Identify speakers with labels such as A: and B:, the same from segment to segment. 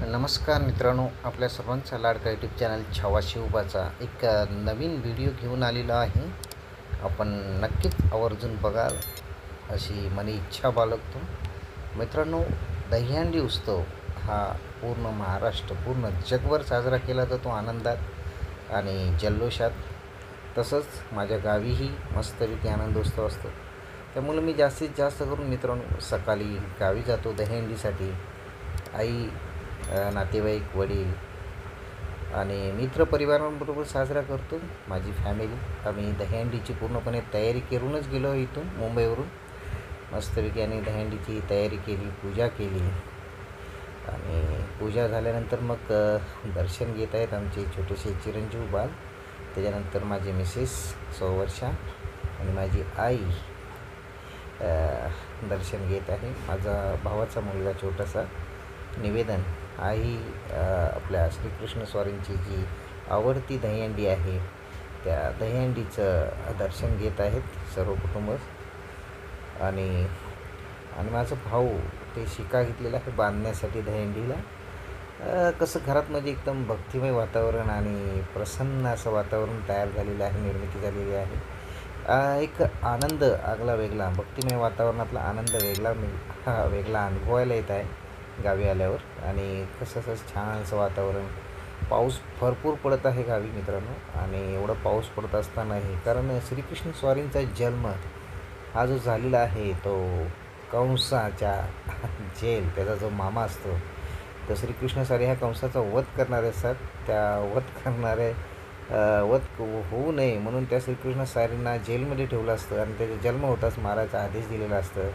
A: नमस्कार मित्रांनो, आपल्या सर्वांचा लाडका यूट्यूब चॅनल छावा शिवबाचा एक नवीन व्हिडिओ घेऊन आलेला आहे. आपण नक्कीच आवर्जून बघाल अशी मनी इच्छा बाळगतो. मित्रांनो, दहीहंडी उत्सव हा पूर्ण महाराष्ट्र, पूर्ण जगभर साजरा केला जातो आनंदात आणि जल्लोषात. तसंच माझ्या गावीही मस्तपैकी आनंदोत्सव असतो. त्यामुळे मी जास्तीत जास्त करून मित्रांनो सकाळी गावी जातो दहीहंडीसाठी. आई, नातेवाईक, वडील आणि मित्रपरिवारांबरोबर साजरा करतो. माझी फॅमिली आम्ही दहीहंडीची पूर्णपणे तयारी करूनच गेलो इथून मुंबईवरून मस्तपैकी. आणि दहीहंडीची तयारी केली, पूजा केली आणि पूजा झाल्यानंतर मग दर्शन घेत आहेत आमचे छोटेसे चिरंजीव बाल. त्याच्यानंतर माझी मिसेस सौवर्षा आणि माझी आई दर्शन घेत आहे. माझा भावाचा मुलगा छोटासा निवेदन. आई आपल्या श्रीकृष्ण स्वारींची जी आवडती दहीहंडी आहे त्या दहीहंडीचं दर्शन घेत आहेत सर्व कुटुंब. आणि माझा भाऊ ते शिका घेतलेला आहे बांधण्यासाठी दहीहंडीला. कसं घरात म्हणजे एकदम भक्तिमय वातावरण आणि प्रसन्न असं वातावरण तयार झालेलं आहे, निर्मिती झालेली आहे. एक आनंद आगला वेगळा, भक्तिमय वातावरणातला आनंद वेगळा अनुभवायला येत आहे गावी आल्यावर. आणि कसं छानसं वातावरण, पाऊस भरपूर पडत आहे गावी मित्रांनो. आणि एवढा पाऊस पडत असतानाही, कारण श्रीकृष्ण स्वारींचा जन्म हा जो झालेला आहे तो कंसाच्या जेल, त्याचा जो मामा असतो, तर श्रीकृष्ण स्वारी ह्या कंसाचा वध करणारे असतात. त्या वध होऊ नये म्हणून त्या श्रीकृष्ण स्वारींना जेलमध्ये ठेवलं असतं आणि त्याचा जन्म होताच मारायचा आदेश दिलेला असतं.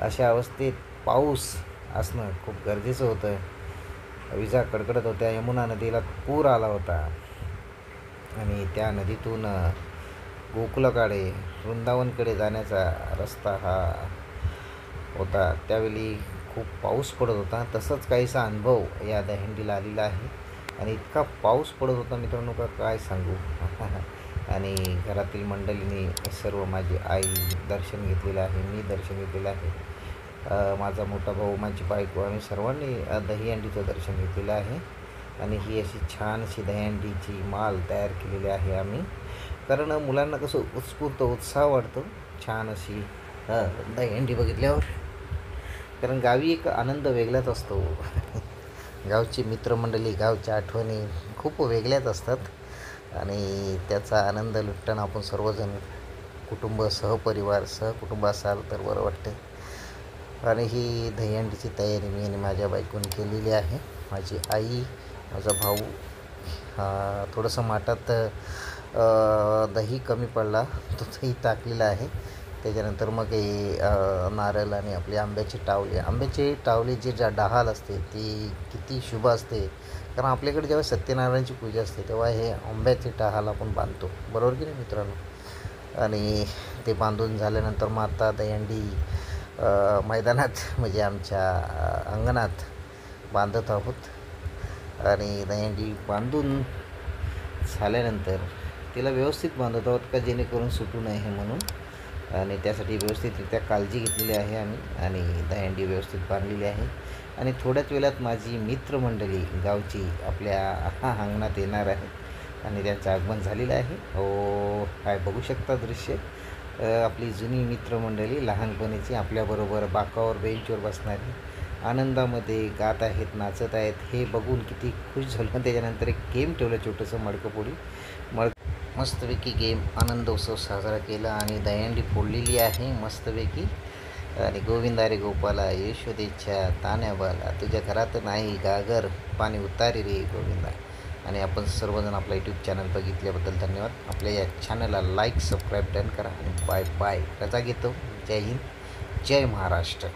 A: अशा अवस्थेत पाऊस असणं खूप गरजेचं होतं. विजा कडकडत होत्या. यमुना नदीला पूर आला होता आणि त्या नदीतून गोकुलाकडे, वृंदावनकडे जाण्याचा रस्ता हा होता. त्यावेळी खूप पाऊस पडत होता. तसंच काहीसा अनुभव या दहीहंडीला आलेला आहे. आणि इतका पाऊस पडत होता मित्रांनो का काय सांगू. आणि घरातील मंडळींनी सर्व, माझी आई दर्शन घेतलेलं आहे, मी दर्शन घेतलेलं आहे, माझा मोठा भाऊ, माझी बायको, आम्ही सर्वांनी दहीहंडीचं दर्शन घेतलेलं आहे. आणि ही अशी छानशी दहीहंडीची माल तयार केलेली आहे आम्ही. कारण मुलांना कसं उत्स्फूर्त उत्साह वाटतो छान अशी दहीहंडी बघितल्यावर. कारण गावी एक आनंद वेगळाच असतो. गावची मित्रमंडळी, गावच्या आठवणी खूप वेगळ्याच असतात आणि त्याचा आनंद लुटताना आपण सर्वजण कुटुंब, सहकुटुंब असाल तर बरं वाटते. आणि ही दहीहंडीची तयारी मी आणि माझ्या बायकोने केलेली आहे. माझी आई, माझा भाऊ, थोडंसं माठात दही कमी पडला तो दही टाकलेला आहे. त्याच्यानंतर मग हे नारळ आणि आपले आंब्याचे टावले जे डहाल असते ती किती शुभ असते. कारण आपल्याकडे जेव्हा सत्यनारायणाची पूजा असते तेव्हा हे आंब्याचे टहाल आपण बांधतो, बरोबर की नाही मित्रांनो. आणि ते बांधून झाल्यानंतर मग आता दहीहंडी मैदानात म्हणजे आमच्या अंगणात बांधत आहोत. आणि दहीहंडी बांधून झाल्यानंतर तिला व्यवस्थित बांधत आहोत का जेणेकरून सुटू नये हे म्हणून. आणि त्यासाठी व्यवस्थितरित्या काळजी घेतलेली आहे आम्ही. आणि दहीहंडी व्यवस्थित बांधलेली आहे. आणि थोड्याच वेळात माझी मित्रमंडळी गावची आपल्या अंगणात येणार आहे आणि त्यांचं आगमन झालेलं आहे. काय बघू शकता दृश्य. आपली जुनी मित्रमंडळी लहानपणीची आपल्याबरोबर बाकावर, बेंचवर बसणारी, आनंदामध्ये गात आहेत, नाचत आहेत, हे बघून किती खुश झालं. त्याच्यानंतर एक गेम ठेवलं, छोटंसं मडकंपोळी. मस्तपैकी गेम, आनंदोत्सव साजरा केला आणि दहीहंडी फोडलेली आहे मस्तपैकी. आणि गोविंदा रे गोपाला, यशोदेच्या तान्या बाला, तुझ्या घरात नाही गागर, पाणी उतारी रे गोविंदा. आणि आपण सर्वजण आपला यूट्यूब चॅनल बघितल्याबद्दल धन्यवाद. आपल्या या चॅनलला लाईक, सबस्क्राईब, डन करा. आणि बाय बाय, रजा घेतो. जय हिंद, जय महाराष्ट्र.